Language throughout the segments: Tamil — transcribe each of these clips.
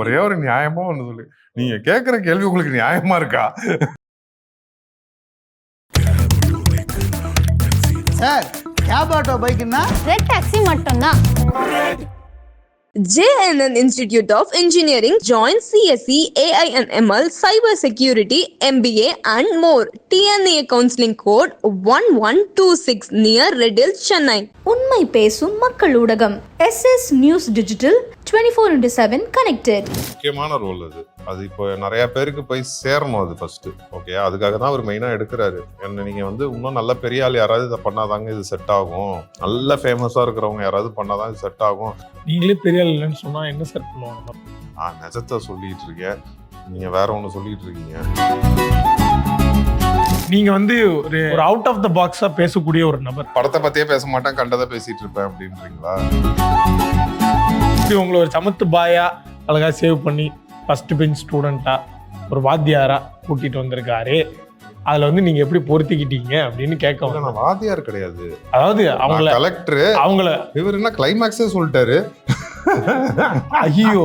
ஒரே ஒரு நியாயமா ஒண்ணு சொல்லு. நீங்க கேட்கிற கேள்வி உங்களுக்கு நியாயமா இருக்கா? சார் கேப் ஆட்டோ பைக்குன்னா ரெட் டாக்ஸி மட்டும்தான். JNN Institute of Engineering. Join CSE, AI and ML, Cyber Security, MBA and more. TNA counseling code 1126 near Red Hills, Chennai. உண்மை பேசும் மக்கள் ஊடகம் SS நியூஸ் டிஜிட்டல் 24/7 கனெக்டட். முக்கியமான ரோல் அது. அது இப்போ நிறைய பேருக்கு போய் சேரணும் அது ஃபர்ஸ்ட். ஓகே, அதுக்காக தான் அவர் மெயினா எடுக்கிறாரு. என்ன நீங்க இன்னும் நல்ல பெரிய ஆள் யாராவது இதை பண்ணாதாங்க இது செட் ஆகும், நல்ல ஃபேமஸா இருக்கிறவங்க யாராவது பண்ணாதான் இது செட் ஆகும். நீங்களே பெரிய ஆள் இல்லைன்னு சொன்னா என்ன செட் பண்ணுவாங்க? நான் நிஜத்தை சொல்லிட்டு இருக்கேன், நீங்க வேற ஒண்ணு சொல்லிட்டு இருக்கீங்க. நீங்க ஒரு அவுட் ஆஃப் த பாக்ஸா பேசக்கூடிய ஒரு நபர். படத்தை பத்தியே பேச மாட்டேன், கண்டதை பேசிட்டு இருப்பேன் அப்படின்றீங்களா? உங்களை ஒரு சமத்து பாயா அழகா சேவ் பண்ணி ஃபர்ஸ்ட் பெஞ்ச் ஸ்டூடெண்டா ஒரு வாத்தியாரா கூட்டிட்டு வந்திருக்காரு. அதுல நீங்க எப்படி பொருத்திக்கிட்டீங்க அப்படின்னு கேட்க. நான் வாத்தியார் கிடையாது, அதாவது அவங்கள கலெக்டர். அவங்கள இவர் என்ன கிளைமேக்ஸே சொல்லிட்டாரு. ஐயோ,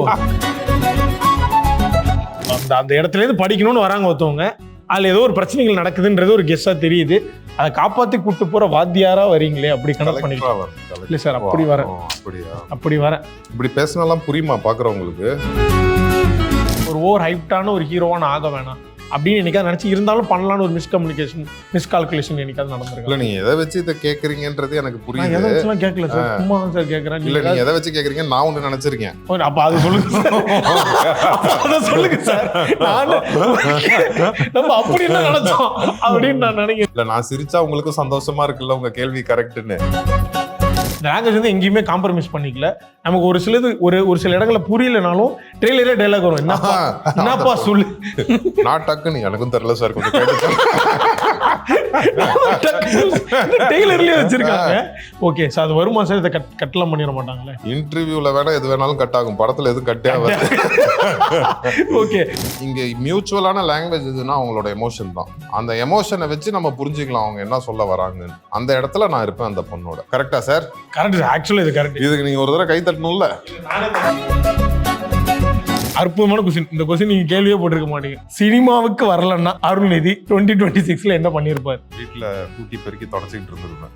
அந்த இடத்துல இருந்து படிக்கணும்னு வராங்க ஒருத்தவங்க, அதுல ஏதோ ஒரு பிரச்சனைகள் நடக்குதுன்றது ஒரு கெஸ்ஸா தெரியுது. அதை காப்பாத்தி கூட்டு போற வாத்தியாரா வரீங்களே, அப்படி கனெக்ட் பண்ணிக்கலாம். இல்ல சார், அப்படி வரேன். அப்படி வரேன். இப்படி பேசினாலாம் புரியுமா பாக்குறவங்களுக்கு? ஒரு ஓவர் ஹைப்டான ஒரு ஹீரோவான ஆக வேணாம் அப்படின்னு என்னைக்காவது நினைச்சு இருந்தாலும் பண்ணலான்னு ஒரு மிஸ்கால்குலேஷன் என்னைக்காவது நடந்திருக்கு. இல்ல, நீங்க எதை வச்சு இதை கேக்குறீங்கன்றது எனக்கு புரியுது. எதை வச்சுலாம் கேட்கல சார், சும்மா தான் சார் கேட்கறேன். இல்ல, நீங்க எதை வச்சு கேக்குறீங்க நான் ஒண்ணு நினைச்சிருக்கேன். அப்ப அது சொல்லுங்க, அதை சொல்லுங்க சார். நம்ம அப்படி என்ன நினைச்சோம் அப்படின்னு நான் நினைக்கிறேன். இல்ல, நான் சிரிச்சா உங்களுக்கும் சந்தோஷமா இருக்குல்ல, உங்க கேள்வி கரெக்ட்னு. லாங்குவேஜ் எங்கேயுமே காம்ப்ரமைஸ் பண்ணிக்கல. நமக்கு ஒரு சிலது ஒரு சில இடங்கள்ல புரியலனாலும் ட்ரெய்லரே டைலாக் வரும். என்னப்பா சொல்லு, நான் டக்குன்னு எனக்கும் தெரியல சார், கொஞ்சம் கேட்டு டெய்லர்லயே வச்சிருக்காங்க. ஓகே சார், அது வருமா சார்? இதை கட்டலாம் பண்ணிட மாட்டாங்களே? இன்டர்வியூல வேணா எது வேணாலும் கட் ஆகும், படத்துல எதுவும் கட்டே ஆகாது. ஓகே, இங்க மியூச்சுவலான லாங்குவேஜ் எதுனா அவங்களோட எமோஷன் தான். அந்த எமோஷனை வச்சு நம்ம புரிஞ்சுக்கலாம் அவங்க என்ன சொல்ல வராங்க. அந்த இடத்துல நான் இருப்பேன் அந்த பொண்ணோட. கரெக்டா சார்? கரெக்ட் சார், ஆக்சுவலி இது கரெக்ட். இதுக்கு நீங்க ஒரு தடவை கை தட்டணும்ல. அற்புதமான கொஸ்டின். இந்த கொஸ்டின் நீங்க கேள்வியே போட்டிருக்க மாட்டீங்க. சினிமாவுக்கு வரலன்னா அருள்நிதி 2026 என்ன பண்ணிருப்பாரு? வீட்டுல கூட்டி பெருக்கி தொடச்சிக்கிட்டு இருந்திருப்பேன்.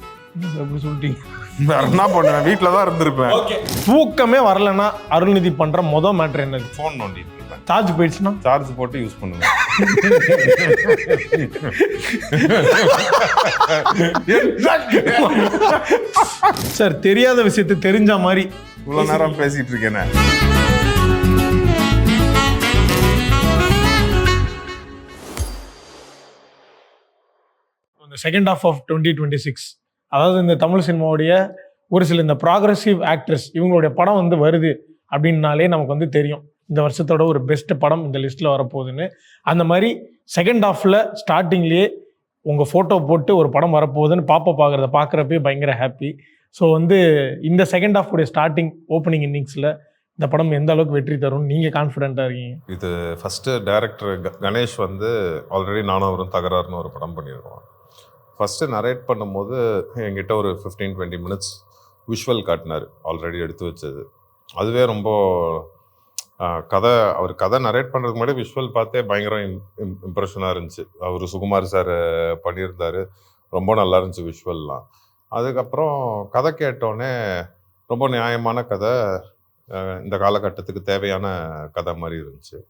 அப்படி சொல்லிட்டீங்க. வேற என்ன பண்ணுவேன், வீட்டுல தான் இருந்திருப்பேன். தூக்கமே வரலன்னா அருள்நிதி பண்ற மொதல் மேட்டர் என்னது? போன் நோண்டிட்டு இருப்பேன். சார்ஜ் போயிடுச்சுன்னா சார்ஜ் போட்டு யூஸ் பண்ணுவேன். சார், தெரியாத விஷயத்தை தெரிஞ்ச மாதிரி இவ்வளவு நேரம் பேசிட்டு இருக்கேனே. செகண்ட் ஹாஃப் ஆஃப் 2026, அதாவது இந்த தமிழ் சினிமாவுடைய ஒரு சில இந்த ப்ராக்ரஸிவ் ஆக்டர்ஸ் இவங்களுடைய படம் வருது அப்படின்னாலே நமக்கு தெரியும் இந்த வருஷத்தோட ஒரு பெஸ்ட் படம் இந்த லிஸ்ட்ல வரப்போகுதுன்னு. அந்த மாதிரி செகண்ட் ஹாஃப்ல ஸ்டார்டிங்லேயே உங்க போட்டோ போட்டு ஒரு படம் வரப்போகுதுன்னு பார்க்குறப்பே பயங்கர ஹாப்பி. ஸோ இந்த செகண்ட் ஹாஃப் உடைய ஸ்டார்டிங் ஓப்பனிங் இன்னிங்ஸ்ல இந்த படம் எந்த அளவுக்கு வெற்றி தரும் நீங்க கான்ஃபிடென்ட்டா இருக்கீங்க? இது ஃபர்ஸ்ட் டைரக்டர் கணேஷ் ஆல்ரெடி நானும் அவரும் தகராறுன்னு ஒரு படம் பண்ணியிருக்கோம். ஃபஸ்ட்டு நரேட் பண்ணும்போது என்கிட்ட ஒரு 15-20 மினிட்ஸ் விஷுவல் காட்டினார், ஆல்ரெடி எடுத்து வச்சது. அதுவே ரொம்ப அவர் கதை நரேட் பண்ணுறதுக்கு முன்னாடி விஷுவல் பார்த்தே பயங்கர இம்ப்ரெஷனாக இருந்துச்சு. அவர் சுகுமார் சார் பண்ணியிருந்தார், ரொம்ப நல்லா இருந்துச்சு விஷுவல்லாம். அதுக்கப்புறம் கதை கேட்டோடனே ரொம்ப நியாயமான கதை, இந்த காலகட்டத்துக்கு தேவையான கதை மாதிரி இருந்துச்சு.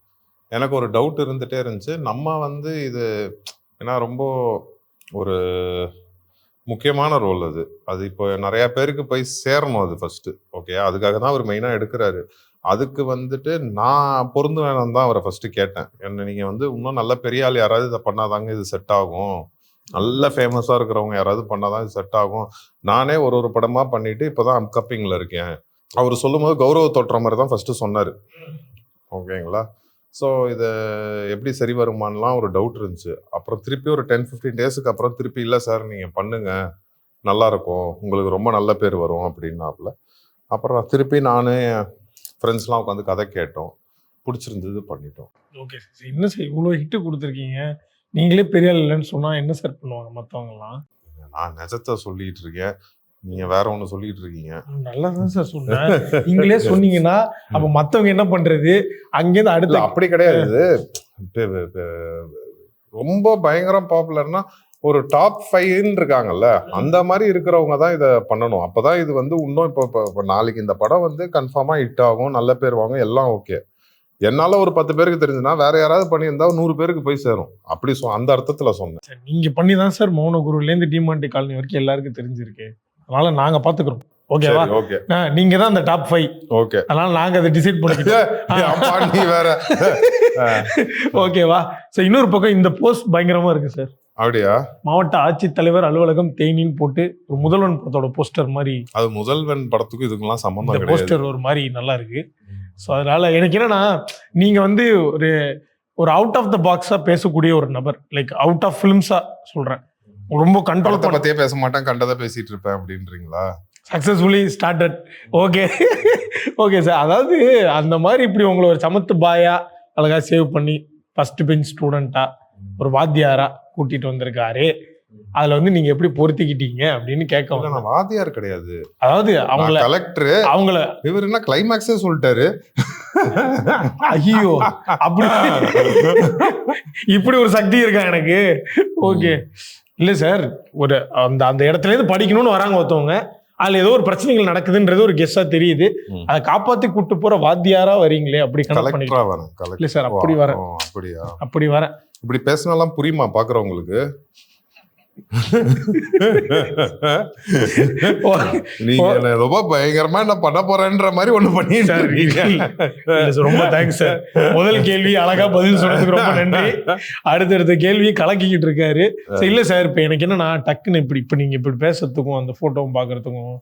எனக்கு ஒரு டவுட் இருந்துகிட்டே இருந்துச்சு, நம்ம இது ஏன்னா ரொம்ப ஒரு முக்கியமான ரோல் அது. அது இப்போ நிறைய பேருக்கு போய் சேரணும் அது ஃபர்ஸ்ட். ஓகே, அதுக்காக தான் அவர் மெயினாக எடுக்கிறாரு. அதுக்கு நான் பொருந்து வேணும் தான் அவரை ஃபர்ஸ்ட் கேட்டேன். என்ன நீங்க இன்னும் நல்ல பெரிய ஆள் யாராவது இதை பண்ணாதாங்க இது செட் ஆகும், நல்ல ஃபேமஸா இருக்கிறவங்க யாராவது பண்ணாதான் இது செட் ஆகும். நானே ஒரு படமா பண்ணிட்டு இப்போதான் அப்கப்பிங்ல இருக்கேன். அவர் சொல்லும் போது கௌரவ தோற்ற மாதிரி தான் ஃபர்ஸ்ட் சொன்னாரு. ஓகேங்களா? ஸோ இது எப்படி சரி வருமானலாம் ஒரு டவுட் இருந்துச்சு. அப்புறம் திருப்பி ஒரு 10-15 டேஸுக்கு அப்புறம் திருப்பி இல்லை சார் நீங்கள் பண்ணுங்க, நல்லாயிருக்கும், உங்களுக்கு ரொம்ப நல்ல பேர் வரும் அப்படின்னாப்புல. அப்புறம் திருப்பி நான் ஃப்ரெண்ட்ஸ்லாம் உட்காந்து கதை கேட்டோம், பிடிச்சிருந்தது, பண்ணிட்டோம். ஓகே சார், என்ன சார் இவ்வளோ ஹிட்டு கொடுத்துருக்கீங்க, நீங்களே பெரிய ஆள் இல்லைன்னு சொன்னால் என்ன சார் பண்ணுவாங்க மற்றவங்கலாம்? நான் நிஜத்தை சொல்லிட்டு இருக்கேன், நீங்க வேற ஒண்ணு சொல்லிட்டு இருக்கீங்க. நல்லா தான் சார் சொன்னேன். நீங்களே சொன்னீங்கன்னா அப்ப மத்தவங்க என்ன பண்றது? அங்கேருந்து இல்ல அடுத்து அப்படி கிடையாது. ரொம்ப பயங்கரம் பாப்புலர்னா ஒரு டாப் 5 இருக்காங்கல்ல, அந்த மாதிரி இருக்கிறவங்க தான் இதை பண்ணணும். அப்பதான் இது வந்து இன்னும் இப்போ நாளைக்கு இந்த படம் வந்து கன்ஃபார்மா ஹிட் ஆகும், நல்ல பேர் வாங்கும், எல்லாம் ஓகே. என்னால ஒரு 10 பேருக்கு தெரிஞ்சுன்னா வேற யாராவது பண்ணியிருந்தா 100 பேருக்கு போய் சேரும். அப்படி அந்த அர்த்தத்துல சொன்னேன். சார், நீங்க பண்ணி தான் சார் மௌனகுருலேருந்து டிமாண்டி காலனி வரைக்கும் எல்லாருக்கும் தெரிஞ்சிருக்கு. அதனால நாங்க பாத்துக்கிறோம். ஓகேவா? ஓகே நீங்க தான் அந்த டாப் 5. ஓகே. அதனால நாங்க அதை டிசைட் பண்ணிக்கிட்டோம். நீ வேற ஓகேவா? சோ இன்னொரு பக்கம் இந்த போஸ்ட் பயங்கரமா இருக்கு சார். அப்படியா? மாவட்ட ஆட்சித்தலைவர் அலுவலகம் தேனின்னு போட்டு ஒரு முதல்வன் படத்தோட போஸ்டர் மாதிரி. அது முதல்வன் படத்துக்கும் இதுக்கெல்லாம் சம்பந்தம் இந்த கிடையாது. போஸ்டர் ஒரு மாதிரி நல்லா இருக்கு. ஸோ அதனால எனக்கு என்னன்னா, நீங்க வந்து ஒரு அவுட் ஆஃப் த பாக்ஸா பேசக்கூடிய ஒரு நபர், லைக் அவுட் ஆஃப் ஃபிலிம்ஸா சொல்றேன். ரொம்ப கண்ட்ரோல் படத்தை பத்தியே பேச மாட்டேன், கண்டதை பேசிட்டு இருப்பேன் அப்படின்றீங்களா? Successfully started. Okay okay sir. அதாவது அந்த மாதிரி இப்படி உங்களை ஒரு சமத்து பாயா அழகா சேவ் பண்ணி ஃபர்ஸ்ட் பெஞ்ச் ஸ்டூடெண்டா ஒரு வாத்தியாரா கூட்டிட்டு வந்திருக்காரு. அதுல வந்து நீங்க எப்படி பொருத்திக்கிட்டீங்க அப்படின்னு கேட்க. நான் வாத்தியார் கிடையாது. அதாவது அவங்கள கலெக்டர், அவங்கள இவர் என்ன கிளைமேக்ஸே சொல்லிட்டாரு. ஐயோ, அப்படி இப்படி ஒரு சக்தி இருக்கா எனக்கு? ஓகே. இல்ல சார், ஒரு அந்த அந்த இடத்துல இருந்து படிக்கணும்னு வராங்க ஒருத்தவங்க, அதுல ஏதோ ஒரு பிரச்சனைகள் நடக்குதுன்றது ஒரு கெஸ்ஸா தெரியுது. அதை காப்பாத்தி கூட்டு போற வாத்தியாரா வரீங்களே, அப்படி கனெக்ட் பண்ணிக்கலாம். இல்ல சார், அப்படி வரேன். அப்படியா? அப்படி வரேன். இப்படி பேசினாலாம் புரியுமா பாக்குறவங்களுக்கு? நீங்க ரொம்ப பயங்கரமா என்ன பண்ண போறேன்ற மாதிரி ஒண்ணு பண்ணிட்டு. ரொம்ப தேங்க்ஸ் சார். முதல் கேள்வி அழகா பதில் சொன்னதுக்கு ரொம்ப நன்றி. அடுத்தடுத்த கேள்வி கலக்கிக்கிட்டு இருக்காரு. இல்ல சார், இப்ப எனக்கு என்னன்னா டக்குன்னு இப்ப நீங்க இப்படி பேசுறதுக்கும் அந்த போட்டோவும் பாக்குறதுக்கும்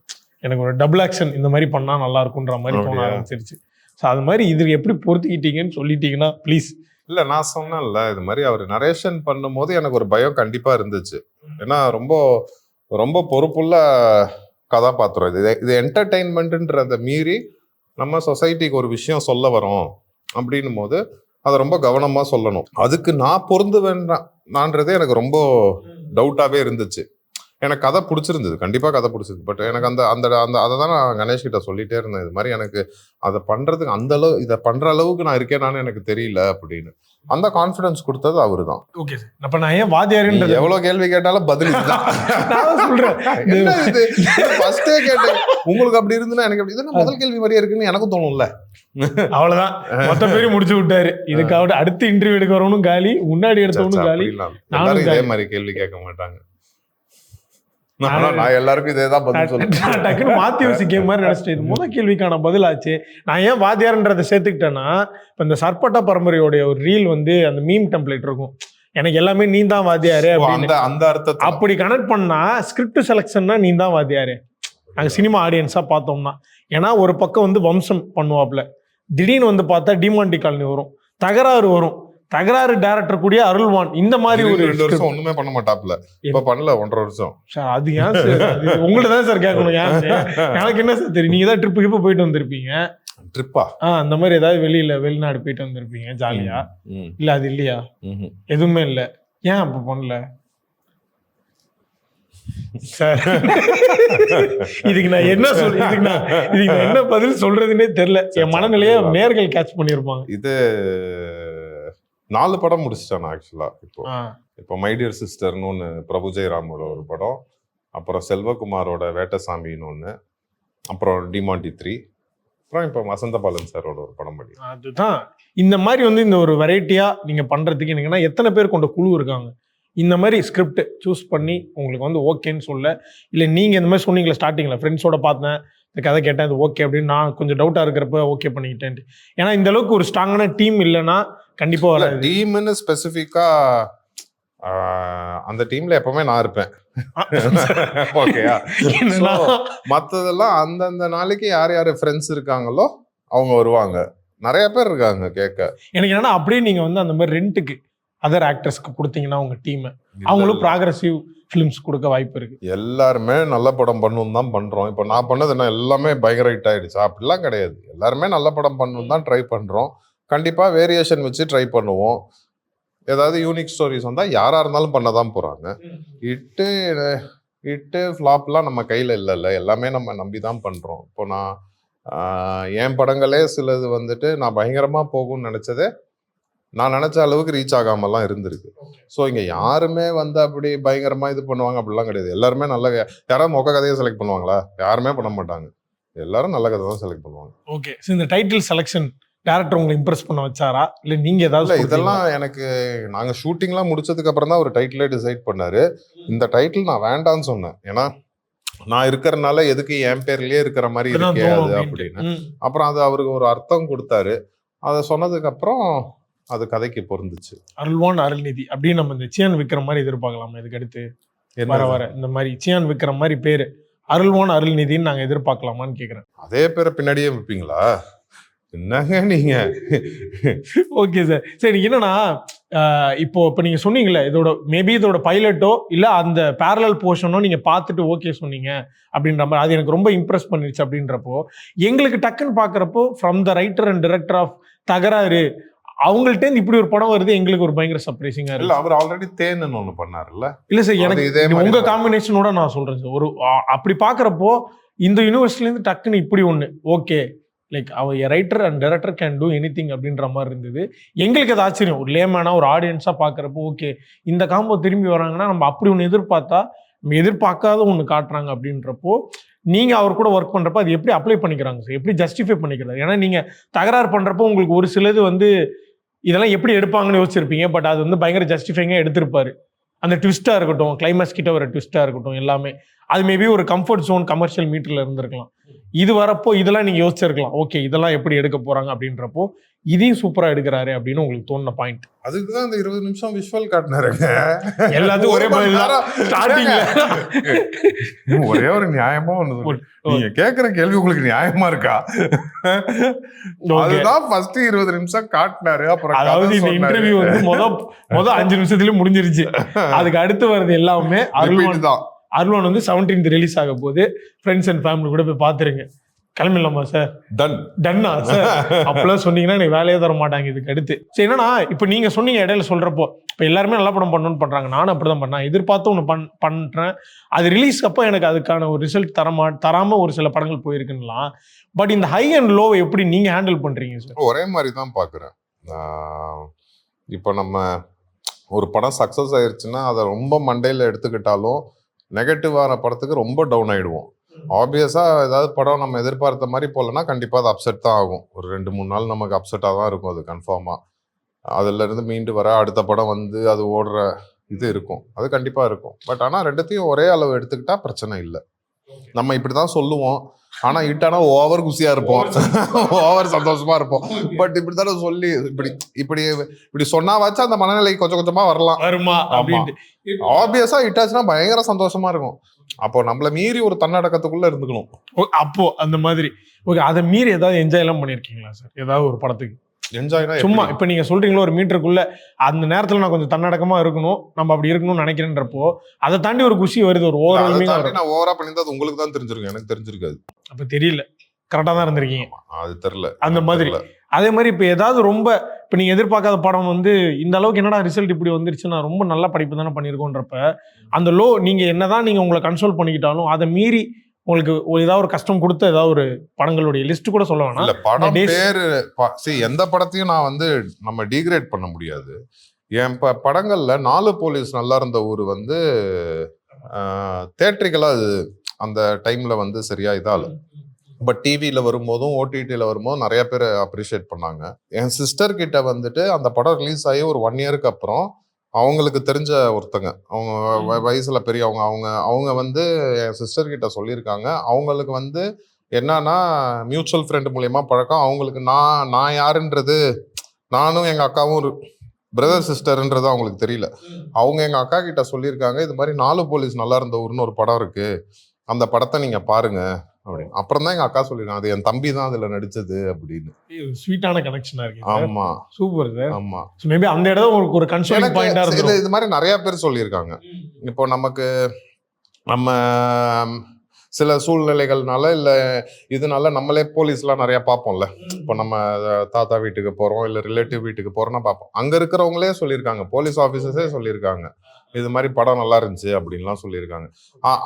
எனக்கு ஒரு டபுள் ஆக்ஷன் இந்த மாதிரி பண்ணா நல்லா இருக்கும்ன்ற மாதிரி தோண ஆரம்பிச்சிருச்சு. ஸோ அது மாதிரி இது எப்படி பொறுத்துக்கிட்டீங்கன்னு சொல்லிட்டீங்கன்னா ப்ளீஸ். இல்ல நான் சொன்னேன்ல, இது மாதிரி அவர் நரேஷன் பண்ணும்போது எனக்கு ஒரு பயம் கண்டிப்பா இருந்துச்சு. ஏன்னா ரொம்ப ரொம்ப பொறுப்புள்ள கதாபாத்திரம் இது. இது என்டர்டெயின்மெண்ட்ன்றதை மீறி நம்ம சொசைட்டிக்கு ஒரு விஷயம் சொல்ல வரோம் அப்படின்னும் போது அதை ரொம்ப கவனமா சொல்லணும். அதுக்கு நான் பொருந்து வேண்டான்றதே எனக்கு ரொம்ப டவுட்டாவே இருந்துச்சு. எனக்கு கதை பிடிச்சிருந்தது, கண்டிப்பா கதை பிடிச்சிருக்கு. பட் எனக்கு அந்த அந்த அந்த அதை தான் நான் கணேஷ் கிட்ட சொல்லிட்டே இருந்தேன். இது மாதிரி எனக்கு அதை பண்றதுக்கு அந்த அளவு, இதை பண்ற அளவுக்கு நான் இருக்கேனான்னு எனக்கு தெரியல அப்படின்னு. அந்த கான்ஃபிடன்ஸ் கொடுத்தது அவரு தான். Okay sir. அப்ப நான் ஏன் வாத்தியாருன்றது எவ்வளவு கேள்வி கேட்டாலும் பதில் சொல்றேன். ஃபர்ஸ்டே கேட்டேன், உங்களுக்கு அப்படி இருந்துன்னா எனக்கு அப்படி இது முதல் கேள்வி மாதிரியே இருக்குன்னு எனக்கும் தோணும்ல. அவ்வளவுதான், மொத்த பேரும் முடிச்சு விட்டாரு. இதுக்காக அடுத்து இன்டர்வியூ எடுக்க வரவனும் காலி, முன்னாடி எடுத்தவனும் காலி. நானும் இதே மாதிரி கேள்வி கேட்க மாட்டாங்க. நான் எல்லாருக்கும் இதேதான் பதில் சொல்றேன். டக்குன்னு மாத்தி யோசிக்க மாதிரி நினைச்சிட்டு முதல் கேள்விக்கான பதில் ஆச்சு. நான் ஏன் வாத்தியார்ன்றதை சேர்த்துக்கிட்டேன்னா, இப்ப இந்த சர்பட்டா பரம்பரையோடைய ஒரு ரீல் வந்து அந்த மீம் டெம்ப்ளேட் இருக்கும், எனக்கு எல்லாமே நீ தான் வாத்தியாரு அந்த அர்த்தத்தை அப்படி கனெக்ட் பண்ணா ஸ்கிரிப்ட் செலக்ஷன்னா நீ தான் வாத்தியாரு நாங்க சினிமா ஆடியன்ஸா பார்த்தோம்னா. ஏன்னா ஒரு பக்கம் வந்து வம்சம் பண்ணுவாப்ல, திடீர்னு வந்து பார்த்தா டிமாண்டி காலனி வரும், தகராறு வரும், தகராறு டைரக்டர் கூடிய அருள்வான், இந்த மாதிரி ஒரு 2 வருஷம் ஒண்ணுமே பண்ண மாட்டாப்ல. இப்ப பண்ணல 1.5 வருஷம். அது ஏன் சார்? உங்கள்ட்ட தான் சார் கேட்கணும். ஏன் எனக்கு என்ன சார் தெரியும்? நீங்க தான் ட்ரிப்பு போயிட்டு வந்திருப்பீங்க. ட்ரிப்பா? அந்த மாதிரி ஏதாவது வெளிநாடு போயிட்டு வந்திருப்பீங்க ஜாலியா. இல்ல அது இல்லையா? எதுவுமே இல்ல. ஏன் அப்ப பண்ணல சார்? இதுக்கு நான் என்ன இதுக்கு நான் என்ன பதில் சொல்றதுன்னே தெரியல. என் மனநிலையை நேர்கள் கேட்ச் பண்ணிருப்பாங்க. இது 4 படம் முடிச்சிட்டேன் ஆக்சுவலா. இப்போ மை டியர் சிஸ்டர்னு ஒன்று பிரபு ஜெயராமோட ஒரு படம், அப்புறம் செல்வகுமாரோட வேட்டசாமின்னு ஒன்று, அப்புறம் டிமாண்டி 3, அப்புறம் இப்போ வசந்தபாலன் சாரோட ஒரு படம் பண்ணி. அதுதான் இந்த மாதிரி வந்து இந்த ஒரு வெரைட்டியா நீங்க பண்றதுக்கு என்னங்கன்னா, எத்தனை பேர் கொண்ட குழு இருக்காங்க இந்த மாதிரி ஸ்கிரிப்ட் சூஸ் பண்ணி உங்களுக்கு வந்து ஓகேன்னு சொல்ல? இல்லை நீங்கள் இந்த மாதிரி சொன்னீங்களா ஸ்டார்டிங்கில், ஃப்ரெண்ட்ஸோட பார்த்தேன் இந்த கதை கேட்டேன் இது ஓகே அப்படின்னு, நான் கொஞ்சம் டவுட்டாக இருக்கிறப்ப ஓகே பண்ணிக்கிட்டேன். ஏன்னா இந்த அளவுக்கு ஒரு ஸ்ட்ராங்கான டீம் இல்லைன்னா கண்டிப்பாக வராது. டீம்னு ஸ்பெசிஃபிக்கா அந்த டீம்ல எப்பவுமே நான் இருப்பேன். ஓகேயா? மற்றதெல்லாம் அந்தந்த நாளைக்கு யார் யார் ஃப்ரெண்ட்ஸ் இருக்காங்களோ அவங்க வருவாங்க. நிறைய பேர் இருக்காங்க கேட்க. எனக்கு என்னன்னா அப்படியே நீங்க வந்து அந்த மாதிரி ரெண்டுக்கு அதர் ஆக்டர்ஸ்க்கு கொடுத்தீங்கன்னா உங்க டீம் அவங்களும் ப்ராக்ரஸிவ் ஃபிலிம்ஸ் கொடுக்க வாய்ப்பு இருக்கு. எல்லாருமே நல்ல படம் பண்ணணும் தான் பண்றோம். இப்போ நான் பண்ணது என்ன எல்லாமே பயங்கர ஹிட் ஆயிடுச்சா? அப்படிலாம் கிடையாது. எல்லாருமே நல்ல படம் பண்ணணும் தான் ட்ரை பண்றோம். கண்டிப்பா வேரியேஷன் வச்சு ட்ரை பண்ணுவோம். ஏதாவது யூனிக் ஸ்டோரிஸ் வந்தா யாரா இருந்தாலும் பண்ணதான் போறாங்க. ஹிட்டு ஃப்ளாப்லாம் நம்ம கையில் இல்லைல்ல, எல்லாமே நம்ம நம்பி தான் பண்ணுறோம். இப்போ நான் என் படங்களே சிலது வந்துட்டு நான் பயங்கரமாக போகும்னு நினச்சதே நான் நினச்ச அளவுக்கு ரீச் ஆகாமலாம் இருந்திருக்கு. ஸோ இங்கே யாருமே வந்து அப்படி பயங்கரமாக இது பண்ணுவாங்க அப்படிலாம் கிடையாது. எல்லாருமே நல்ல யாராவது மொக்க கதையை செலக்ட் பண்ணுவாங்களா? யாருமே பண்ண மாட்டாங்க. எல்லாரும் நல்ல கதை தான் செலக்ட் பண்ணுவாங்க. ஓகே, ஸோ இந்த டைட்டில் செலெக்ஷன் டேரக்டர் உங்களை இம்ப்ரெஸ் பண்ண வச்சாரா இல்லை நீங்கள் ஏதாவது இல்லை, இதெல்லாம் எனக்கு நாங்கள் ஷூட்டிங்லாம் முடிச்சதுக்கு அப்புறம் தான் ஒரு டைட்டிலே டிசைட் பண்ணாரு. இந்த டைட்டில் நான் வேண்டான்னு சொன்னேன். ஏன்னா நான் இருக்கிறனால எதுக்கு என் பேர்லயே இருக்கிற மாதிரி இருக்கே அது அப்படின்னு. அப்புறம் அது அவருக்கு ஒரு அர்த்தம் கொடுத்தாரு. அதை சொன்னதுக்கு அப்புறம் அது கதைக்கு பொருந்துச்சு. அருள்வான் அருள்நிதி அப்படின்னு நம்ம இந்த சியான் விக்ரம் மாதிரி எதிர்பார்க்கலாமா? இதுக்கு அடுத்து வர இந்த மாதிரி சியான் விக்ரம் மாதிரி பேரு அருள்வான் அருள்நிதின்னு நாங்க எதிர்பார்க்கலாமான்னு கேக்குறேன். அதே பேரை பின்னாடியே வைப்பீங்களா? என்னங்க நீங்க? Okay sir. சரி, என்னன்னா இப்போ நீங்க சொன்னீங்களே இதோட மேபி இதோட பைலட்டோ இல்ல அந்த பேரலல் போர்ஷனோ நீங்க பார்த்துட்டு ஓகே சொன்னீங்க அப்படின்ற மாதிரி அது எனக்கு ரொம்ப இம்ப்ரெஸ் பண்ணிருச்சு. அப்படின்றப்போ எங்களுக்கு டக்குன்னு பாக்குறப்போ from the writer and director of Thagaraaru அவங்கள்ட்ட இப்படி ஒரு படம் வருது எங்களுக்கு ஒரு பயங்கர சர்ப்ரைசிங்கா இருக்கு. இல்ல, அவர் ஆல்ரெடி தேன்னு ஒண்ணு பண்ணாருல்ல. இல்ல சார், எனக்கு உங்க காம்பினேஷனோட நான் சொல்றேன் சார். ஒரு அப்படி பாக்குறப்போ இந்த யூனிவர்சிட்டில இருந்து டக்குன்னு இப்படி ஒண்ணு ஓகே லைக் அவர் writer and director can do anything அப்படின்ற மாதிரி இருந்தது. எங்களுக்கு அது ஆச்சரியம். ஒரு லேமேனா ஒரு ஆடியன்ஸா பாக்குறப்போ ஓகே இந்த காம்போ திரும்பி வராங்கன்னா நம்ம அப்படி ஒன்று எதிர்பார்த்தா நம்ம எதிர்பார்க்காத ஒன்று காட்டுறாங்க அப்படின்றப்போ நீங்க அவர் கூட ஒர்க் பண்றப்போ அது எப்படி அப்ளை பண்ணிக்கிறாங்க சார், எப்படி ஜஸ்டிஃபை பண்ணிக்கிறாரு? ஏன்னா நீங்க தகராறு பண்றப்போ உங்களுக்கு ஒரு சிலது வந்து இதெல்லாம் எப்படி எடுப்பாங்கன்னு யோசிச்சிருப்பீங்க. பட் அது வந்து பயங்கர ஜஸ்டிஃபைங்கா எடுத்திருப்பாரு. அந்த ட்விஸ்டா இருக்கட்டும், கிளைமேக்ஸ் கிட்ட வர ட்விஸ்டா இருக்கட்டும், எல்லாமே அது மேபி ஒரு கம்ஃபர்ட் ஜோன் கமர்ஷியல் மீட்டர்ல இருந்திருக்கலாம். இது வரப்போ இதெல்லாம் நீங்க யோசிச்சிருக்கலாம் ஓகே இதெல்லாம் எப்படி எடுக்க போறாங்க அப்படின்றப்போ இதையும் சூப்பரா எடுக்கிறாரு அப்படின்னு உங்களுக்கு தோணுன பாயிண்ட். அதுக்குதான் அந்த 20 நிமிஷம் விஷுவல் காட்டினாருங்க. எல்லாத்துக்கும் ஒரே ஒரே ஒரு நியாயமா ஒண்ணு. நீங்க கேக்குற கேள்வி உங்களுக்கு நியாயமா இருக்கா? அதுதான் ஃபர்ஸ்ட் 20 நிமிஷம் காட்டினாரு. அப்புறம் அதாவது இந்த இன்டர்வியூ வந்து மொத 5 நிமிஷத்துலயே முடிஞ்சிருச்சு. அதுக்கு அடுத்து வருது எல்லாமே அருள்வான் தான். அருள்வான் வந்து 17th ரிலீஸ் ஆக போது. ஃப்ரெண்ட்ஸ் அண்ட் ஃபேமிலி கூட போய் பாத்துருங்க. கிளம்பிடலாமா சார்? டன்னா சார்? அப்பெல்லாம் சொன்னீங்கன்னா எனக்கு வேலையே தர மாட்டாங்க இதுக்கு அடுத்து. சரி, என்னன்னா இப்போ நீங்க சொன்னீங்க இடையில சொல்றப்போ இப்போ எல்லாருமே நல்ல படம் பண்ணணும்னு பண்றாங்க. நானும் அப்படிதான் பண்ணேன். எதிர்பார்த்து ஒன்று பண்றேன். அது ரிலீஸ்க்கு அப்போ எனக்கு அதுக்கான ஒரு ரிசல்ட் தராம ஒரு சில படங்கள் போயிருக்குலாம். பட் இந்த ஹை அண்ட் லோ எப்படி நீங்க ஹேண்டில் பண்றீங்க சார்? ஒரே மாதிரி தான் பாக்குறேன். இப்போ நம்ம ஒரு படம் சக்சஸ் ஆயிருச்சுன்னா அதை ரொம்ப மண்டையில எடுத்துக்கிட்டாலும் நெகட்டிவான படத்துக்கு ரொம்ப டவுன் ஆயிடுவோம். ஆப்வியஸா ஏதாவது படம் நம்ம எதிர்பார்த்த மாதிரி போலன்னா கண்டிப்பா அது அப்செட் தான் ஆகும். ஒரு 2-3 நாள் நமக்கு அப்செட்டா தான் இருக்கும். அது கன்ஃபார்மா அதுல இருந்து மீண்டு வர அடுத்த படம் வந்து அது ஓடுற இது இருக்கும். அது கண்டிப்பா இருக்கும். பட் ஆனா ரெண்டுத்தையும் ஒரே அளவு எடுத்துக்கிட்டா பிரச்சனை இல்லை. நம்ம இப்படிதான் சொல்லுவோம். ஆனா இட்டானா ஓவர் குசியா இருப்போம், ஓவர் சந்தோஷமா இருப்போம். பட் இப்படித்தானே சொல்லி இப்படி சொன்னாவாச்சும் அந்த மனநிலை கொஞ்சம் கொஞ்சமா வருமா அப்படின்னு. ஆப்வியஸா இட்டாச்சுன்னா பயங்கர சந்தோஷமா இருக்கும். அப்போ நம்மள மீறி ஒரு தன்னடக்கத்துக்குள்ள இருந்துக்கணும். அப்போ அந்த மாதிரி ஓகே. அதை மீறி ஏதாவது என்ஜாய் எல்லாம் பண்ணிருக்கீங்களா சார்? ஏதாவது ஒரு படத்துக்கு என்ஜாய்னா சும்மா இப்ப நீங்க சொல்றீங்களோ ஒரு மீட்டருக்குள்ள அந்த நேரத்துல நான் கொஞ்சம் தன்னடக்கமா இருக்கணும், நம்ம அப்படி இருக்கணும்னு நினைக்கிறேன்றப்போ அதை தாண்டி ஒரு குஷி வருது, ஒரு நான் ஓவரா பண்ணிருந்தா உங்களுக்கு தான் தெரிஞ்சிருக்கும், எனக்கு தெரிஞ்சிருக்காது. அப்ப தெரியல, கரெக்டா தான் இருந்திருக்கீங்க. அது தெரியல அந்த மாதிரி. அதே மாதிரி இப்ப ஏதாவது ரொம்ப இப்ப நீங்க எதிர்பார்க்காத படம் வந்து இந்த அளவுக்கு என்னடா ரிசல்ட் இப்படி வந்துருச்சுன்னா ரொம்ப நல்ல படிப்பு தானே பண்ணிருக்கோன்றப்ப அந்த லோ நீங்க என்னதான் நீங்க உங்களை கன்சோல் பண்ணிக்கிட்டாலும் அதை மீறி உங்களுக்கு ஏதாவது ஒரு கஷ்டம் கொடுத்த ஏதாவது ஒரு படங்களுடைய லிஸ்ட் கூட சொல்ல வேணாம். இல்ல படம் பேரு எந்த படத்தையும் நான் வந்து நம்ம டீக்ரேட் பண்ண முடியாது. என் படங்கள்ல 4 போலீஸ் நல்லா இருந்த ஊர் வந்து தியேட்டரிக்கலா அந்த டைம்ல வந்து சரியா இதால. பட் டிவியில வரும்போதும் ஓடிடியில வரும்போதும் நிறைய பேர் அப்ரிஷியேட் பண்ணாங்க. என் சிஸ்டர் கிட்ட வந்துட்டு அந்த படம் ரிலீஸ் ஆகி ஒரு 1 இயருக்கு அப்புறம் அவங்களுக்கு தெரிஞ்ச ஒருத்தங்க, அவங்க வயசுல பெரியவங்க, அவங்க வந்து என் சிஸ்டர் கிட்ட சொல்லியிருக்காங்க. அவங்களுக்கு வந்து என்னன்னா மியூச்சுவல் ஃப்ரெண்ட் மூலியமா பழக்கம். அவங்களுக்கு நான் யாருன்றது, நானும் எங்க அக்காவும் ஒரு பிரதர் சிஸ்டர்ன்றது அவங்களுக்கு தெரியல. அவங்க எங்க அக்கா கிட்ட சொல்லியிருக்காங்க, இது மாதிரி 4 போலீஸ் நல்லா இருந்த ஊர்னு ஒரு படம் இருக்கு, அந்த படத்தை நீங்க பாருங்க அப்படின்னு. அப்புறம் தான் எங்க அக்கா சொல்லிருக்காங்க, அது என் தம்பி தான் அதுல நடிச்சது அப்படின்னு. ஸ்வீட்டான கனெக்ஷனா இருக்கு. ஆமா, சூப்பர் சார். ஆமா, மேபி அந்த இடம் உங்களுக்கு ஒரு கன்சோலிங் பாயிண்டா இருக்கு. இது மாதிரி நிறைய பேர் சொல்லியிருக்காங்க. இப்போ நம்ம சில சூழ்நிலைகள்னால இல்லை இதனால நம்மளே போலீஸ்லாம் நிறைய பார்ப்போம்ல. இப்போ நம்ம தாத்தா வீட்டுக்கு போகிறோம் இல்லை ரிலேட்டிவ் வீட்டுக்கு போகிறோம்னா பார்ப்போம். அங்கே இருக்கிறவங்களே சொல்லியிருக்காங்க, போலீஸ் ஆஃபீஸர்ஸே சொல்லியிருக்காங்க இது மாதிரி படம் நல்லா இருந்துச்சு அப்படின்லாம் சொல்லியிருக்காங்க.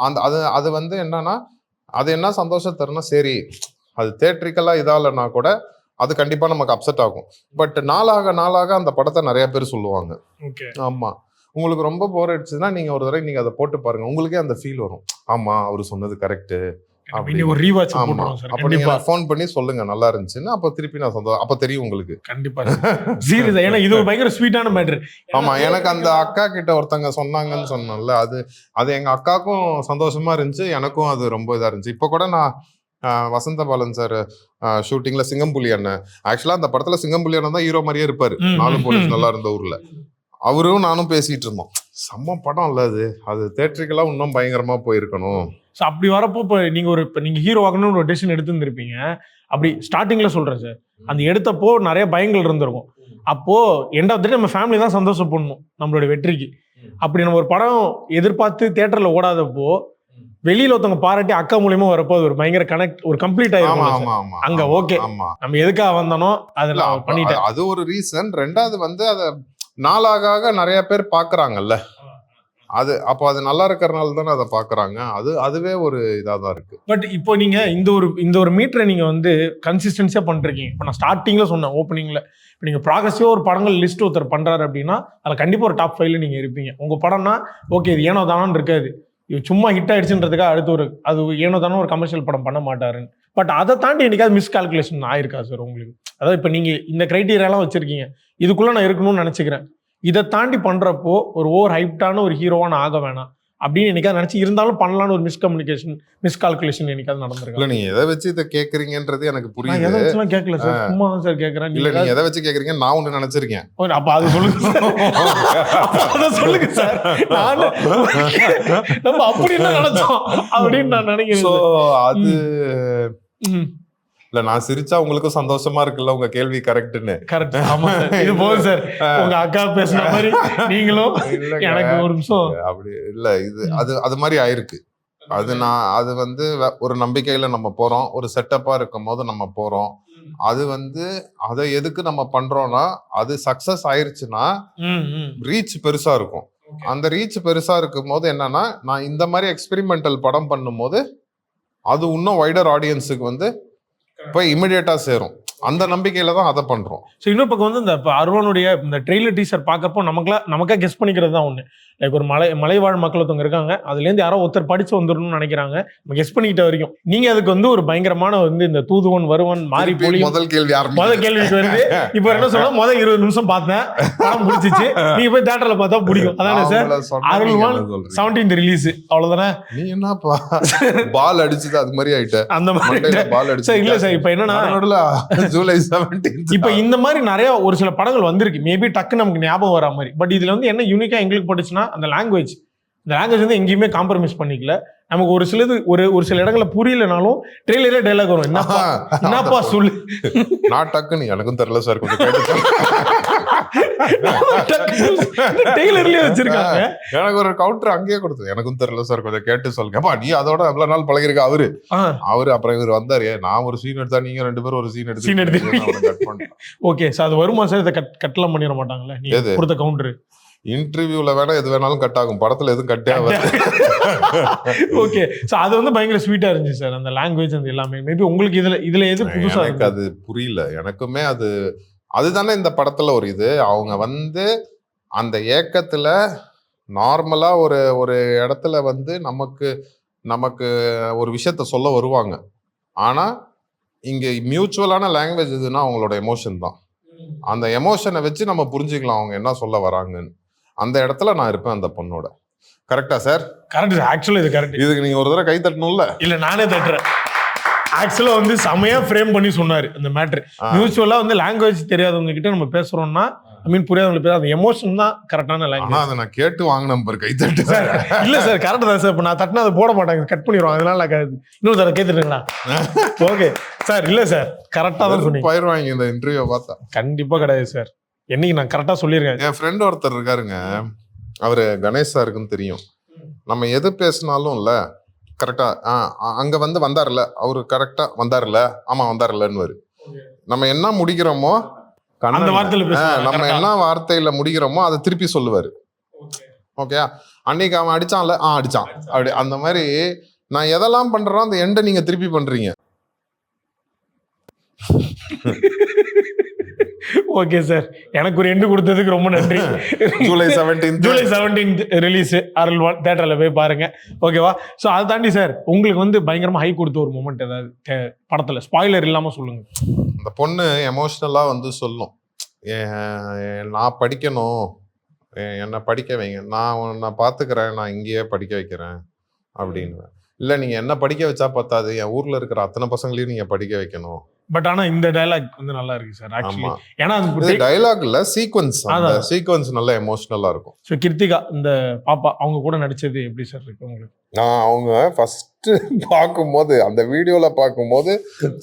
அந்த அது அது வந்து என்னன்னா, அது என்ன சந்தோஷம் தரும்னா, சரி அது தேட்ரிக்கலாக இதாகலன்னா கூட அது கண்டிப்பாக நமக்கு அப்செட் ஆகும். பட் நாளாக நாளாக அந்த படத்தை நிறைய பேர் சொல்லுவாங்க. ஆமாம், உங்களுக்கு ரொம்ப போர் அடிச்சதுன்னா நீங்கள் ஒரு தடவை நீங்கள் அதை போட்டு பாருங்க, உங்களுக்கே அந்த ஃபீல் வரும். ஆமாம், அவர் சொன்னது கரெக்டு. ஒரு ரீவாட்ச் ஆமா, போட்டுறோம் சார். அப்ப நீங்க ஃபோன் பண்ணி சொல்லுங்க நல்லா இருந்துச்சுன்னு. அப்ப திருப்பி நான் சந்தோஷம், அப்ப தெரியும் உங்களுக்கு. கண்டிப்பா சீரியஸா, ஏன்னா இது ஒரு பயங்கர ஸ்வீட்டான மேட்டர். ஆமா, எனக்கு அந்த அக்கா கிட்ட ஒருத்தங்க சொன்னாங்கன்னு சொன்னேன்ல, அது எங்க அக்காக்கும் சந்தோஷமா இருந்துச்சு, எனக்கும் அது ரொம்ப இதா இருந்துச்சு. இப்ப கூட நான் வசந்த பாலன் சார் ஷூட்டிங்ல சிங்கம்புலி அண்ணன், ஆக்சுவலா அந்த படத்துல சிங்கம்புலி அண்ணன் தான் ஹீரோ மாதிரியே இருப்பாரு. 4 போலீஸ் நல்லா இருந்த ஊர்ல அவரும் நானும் பேசிட்டு இருந்தோம். செம்ம படம் இல்ல அது தேட்டரிக்கலா இன்னும் பயங்கரமா போயிருக்கணும். ஸோ அப்படி வரப்போ இப்போ நீங்கள் ஹீரோ ஆகணும்னு ஒரு டெசிஷன் எடுத்துருந்துருப்பீங்க. அப்படி ஸ்டார்டிங்கில் சொல்கிறேன் சார், அந்த எடுத்தப்போ நிறைய பயங்கள் இருந்திருக்கும். அப்போது எண்ட் ஆஃப் த டே நம்ம ஃபேமிலி தான் சந்தோஷப்படணும் நம்மளோட வெற்றிக்கு. அப்படி நம்ம ஒரு படம் எதிர்பார்த்து தேட்டரில் ஓடாதப்போ வெளியில் ஒருத்தவங்க பாராட்டி அக்கா மூலியமா வரப்போ அது ஒரு பயங்கர கனெக்ட், ஒரு கம்ப்ளீட் ஆயிருக்கும் அங்கே. ஓகே, நம்ம எதுக்காக வந்தனோ அதை நான் பண்ணிட்டேன், அது ஒரு ரீசன். ரெண்டாவது வந்து அதை நாளாக நிறைய பேர் பார்க்குறாங்கல்ல, அப்போ அது நல்லா இருக்கிறனால தானே அதை பார்க்குறாங்க. அதுவே ஒரு இதாக தான் இருக்கு. பட் இப்போ நீங்க இந்த ஒரு மீட்டரை நீங்க வந்து கன்சிஸ்டன்சியா பண்ணிருக்கீங்க. இப்போ நான் ஸ்டார்டிங்ல சொன்னேன், ஓப்பனிங்ல இப்போ நீங்க ப்ராக்ரஸிவா ஒரு படங்கள் லிஸ்ட் ஒருத்தர் பண்றாரு அப்படின்னா அதில் கண்டிப்பா ஒரு டாப் 5ல நீங்க இருப்பீங்க. உங்க படம்னா ஓகே இது ஏனோ தானோன்னு இருக்காது, இது சும்மா ஹிட் ஆயிடுச்சுன்றதுக்காக அடுத்து அது ஏனோ தானோ ஒரு கமர்ஷியல் படம் பண்ண மாட்டாருன்னு. பட் அதை தாண்டி என்னைக்காவது மிஸ்கால்குலேஷன் ஆயிருக்கா சார் உங்களுக்கு? அதாவது இப்போ நீங்க இந்த கிரைட்டீரியாலாம் வச்சிருக்கீங்க, இதுக்குள்ள நான் இருக்கணும்னு நினைச்சுக்கிறேன், இதை தாண்டி பண்றப்போ ஒரு ஓவர் ஹைப்டான ஒரு ஹீரோவான ஆக வேணாம் அப்படின்னு என்னைக்காவது நினைச்சு இருந்தாலும் பண்ணலான்னு ஒரு மிஸ்கால்குலேஷன் என்னைக்காவது நடந்திருக்கு? இல்ல, நீங்க எதை வச்சு இதை கேக்குறீங்கன்றது எனக்கு புரியுது. எதை வச்சுலாம் கேட்கல சார், சும்மா தான் சார் கேட்கறேன். இல்ல, நீங்க எதை வச்சு கேக்குறீங்க நான் ஒண்ணு நினைச்சிருக்கேன். அப்ப அது சொல்லுங்க, அதை சொல்லுங்க சார். நம்ம அப்படி என்ன நினைச்சோம் அப்படின்னு நான் நினைக்கிறேன். அது இல்ல, நான் சிரிச்சா உங்களுக்கும் சந்தோஷமா இருக்குல்ல, உங்க கேள்வி கரெக்ட்னு. கரெக்ட், ஆமா சார். இது போதும் சார், உங்க அக்கா பேசுற மாதிரி நீங்களும் எனக்கு ஒரு நிமிஷம் அப்படி இல்ல, அது மாதிரி ஆயிருக்கு. அது வந்து ஒரு நம்பிக்கையில நம்ம போறோம், ஒரு செட்டப்பா இருக்கும் போது நம்ம போறோம். அது வந்து அதை எதுக்கு நம்ம பண்றோம்னா, அது சக்சஸ் ஆயிருச்சுன்னா ரீச் பெருசா இருக்கும். அந்த ரீச் பெருசா இருக்கும் போது என்னன்னா, நான் இந்த மாதிரி எக்ஸ்பெரிமெண்டல் படம் பண்ணும் போது அது இன்னும் வைடர் ஆடியன்ஸுக்கு வந்து இப்போ இமிடியேட்டா சேரும். அந்த நம்பிக்கையில தான் அதை பண்றோம். ஸோ இன்னொரு பக்கம் வந்து இந்த அருவனுடைய இந்த ட்ரெய்லர் டீசர் பார்க்கப்போ நமக்கா கெஸ் பண்ணிக்கிறது தான் ஒன்று. லைக் ஒரு மலைவாழ் மக்கள் ஒருத்தவங்க இருக்காங்க, அதுலேருந்து யாரோ ஒருத்தர் படிச்சு வந்துடணும்னு நினைக்கிறாங்க, நம்ம கெஸ் பண்ணிக்கிட்ட வரைக்கும். நீங்க அதுக்கு வந்து ஒரு பயங்கரமான வந்து இந்த தூதுவன் வருவன் மாறி போலி முதல் கேள்விக்கு வருது. இப்போ என்ன சொல்ல, முதல் 20 நிமிஷம் பார்த்தேன், படம் முடிச்சிச்சு, நீங்க போய் தியேட்டர்ல பார்த்தா பிடிக்கும். அதானே சார்? அருள்வான் 17th ரிலீஸ், அவ்வளவுதானே? நீ என்னப்பா பால் அடிச்சது அது மாதிரி ஆயிட்ட, அந்த மாதிரி பால் அடிச்சு. இல்ல சார், இப்போ என்னன்னா ஜூலை 17 இப்போ இந்த மாதிரி நிறைய ஒரு சில படங்கள் வந்திருக்கு, மேபி டக்கு நமக்கு ஞாபகம் வரா மாதிரி. பட் இதுல வந்து என்ன யூனிக்கா எங்களுக்கு பட்டுச்சுன்னா அந்த லாங்குவேஜ் வந்து எங்கேயுமே காம்ப்ரமைஸ் பண்ணிக்கல. நமக்கு ஒரு சிலது ஒரு சில இடங்கள்ல புரியலனாலும் ட்ரெய்லரே டைலாக் வரும், என்னப்பா சொல்லு, நான் டக்குன்னு எனக்கும் தெரியல சார், கொஞ்சம் கேட்டு ட்ரெய்லர்லயே வச்சிருக்காங்க. எனக்கு ஒரு கவுண்டர் அங்கேயே கொடுத்தது, எனக்கும் தெரியல சார் கொஞ்சம் கேட்டு சொல்லுங்கப்பா, நீ அதோட எவ்வளவு நாள் பழகிருக்க. அவரு அப்புறம் இவர் வந்தாரு, நான் ஒரு சீன் எடுத்தா நீங்க 2 பேரும் ஒரு சீன் எடுத்து. ஓகே சார், அது வருமா சார்? இதை கட்டலாம் பண்ணிட மாட்டாங்களே நீங்க கொடுத்த கவுண்டர்? இன்டர்வியூல வேணா எது வேணாலும் கட் ஆகும், படத்துல எதுவும் கட்டே ஆகாது. ஓகே, சோ அது வந்து பயங்கர ஸ்வீட்டா இருந்துச்சு சார், அந்த லாங்குவேஜ் அந்த எல்லாமே. மேபி உங்களுக்கு இதுல எது புதுசா எனக்கு அது புரியல. எனக்குமே அதுதானே இந்த படத்துல ஒரு இது, அவங்க வந்து அந்த ஏக்கத்துல நார்மலா ஒரு இடத்துல வந்து நமக்கு ஒரு விஷயத்த சொல்ல வருவாங்க. ஆனா இங்க மியூச்சுவலான லாங்குவேஜ் எதுன்னா அவங்களோட எமோஷன் தான். அந்த எமோஷனை வச்சு நம்ம புரிஞ்சுக்கலாம் அவங்க என்ன சொல்ல வராங்கன்னு. அந்த இடத்துல நான் இருப்பேன் அந்த பொண்ணோட. கரெக்டா சார்? கரெக்ட் சார், ஆக்சுவலா இது கரெக்ட். இதுக்கு நீங்க ஒரு தடவை கை தட்டணும்ல? இல்ல, நானே தட்டுறேன். ஆக்சுவலா வந்து செமையா ஃப்ரேம் பண்ணி சொன்னாரு அந்த மேட்ரு. மியூச்சுவலா வந்து லாங்குவேஜ் தெரியாதவங்க கிட்ட நம்ம பேசுறோம்னா, புரியாதவங்களுக்கு பேச, அந்த எமோஷன் தான் கரெக்டான லாங்குவேஜ். அதை நான் கேட்டு வாங்கினேன் பாரு, கை தட்டு சார். இல்ல சார், கரெக்ட் தான் சார். இப்போ நான் தட்டினா அதை போட மாட்டாங்க, கட் பண்ணிடுவாங்க, அதனால இன்னொரு சார் கை தட்டுங்களா? Okay sir. இல்ல சார், கரெக்டா தான் சொன்னீங்க. போயிருவாங்க இந்த இன்டர்வியூ பார்த்தா. கண்டிப்பா கிடையாது சார், என்னைக்கு நான் கரெக்டா சொல்லியிருக்கேன். என் ஃப்ரெண்ட் ஒருத்தர் இருக்காருங்க, அவரு கணேஷ் சாருக்குன்னு தெரியும். நம்ம எது பேசினாலும் இல்ல கரெக்டா அங்க வந்தார்ல அவரு, கரெக்டா வந்தார்ல, ஆமா வந்தார்லன்னு நம்ம என்ன முடிக்கிறோமோ அந்த வார்த்தையில பேசுவாங்க, நம்ம correct ஆ? என்ன வார்த்தையில முடிக்கிறோமோ அதை திருப்பி சொல்லுவாரு. ஓகே, அன்னைக்கு அவன் அடிச்சான்ல, அடிச்சான் அப்படி. அந்த மாதிரி நான் எதெல்லாம் பண்றோம் அந்த எண்டை நீங்க திருப்பி பண்றீங்க. ஓகே சார், எனக்கு ஒரு எண்டு கொடுத்ததுக்கு ரொம்ப நன்றி. ஜூலை 17 ஜூலை 17 ரிலீஸ் அருள்வான் தியேட்டர்ல போய் பாருங்க. ஓகேவா? ஸோ அதை தாண்டி சார் உங்களுக்கு வந்து பயங்கரமா ஹை கொடுத்த ஒரு மூமெண்ட் ஏதாவது படத்துல ஸ்பாய்லர் இல்லாம சொல்லுங்க. அந்த பொண்ணு எமோஷ்னலா சொல்லும், நான் படிக்கணும், என்னை படிக்க வைங்க, நான் உன்னை பாத்துக்கிறேன், நான் இங்கேயே படிக்க வைக்கிறேன் அப்படின்னு. இல்ல நீங்க என்ன படிக்க வச்சா பத்தாது, என் ஊர்ல இருக்கிற அத்தனை பசங்களையும் நீங்க படிக்க வைக்கணும். பட் ஆனா இந்த டயலாக் வந்து நல்லா இருக்கு சார் ஆக்சுவலி. ஏன்னா இது டயலாக் இல்ல, சீக்வன்ஸ். அந்த சீக்வன்ஸ் நல்ல எமோஷனலா இருக்கும். ஸோ கிருத்திகா இந்த பாப்பா அவங்க கூட நடிச்சது எப்படி சார் இருக்கு உங்களுக்கு? நான் அவங்க ஃபர்ஸ்ட் பார்க்கும்போது, அந்த வீடியோல பார்க்கும்போது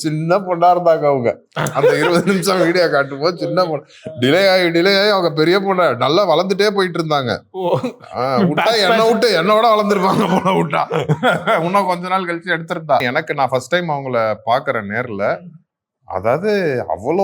சின்ன பொண்ணா இருந்தாங்க அவங்க. அந்த 20 நிமிஷம் வீடியோ காட்டும் போது சின்ன பொண்ணு, டிலே ஆகி அவங்க பெரிய பொண்ணு நல்லா வளர்ந்துட்டே போயிட்டு இருந்தாங்க. விட்டா என்னோட வளர்ந்துருப்பாங்க போல. விட்டா இன்னும் கொஞ்ச நாள் கழிச்சு எடுத்திருந்தா. எனக்கு நான் ஃபர்ஸ்ட் டைம் அவங்கள பாக்குறேன் நேர்ல. அதாவது அவ்வளோ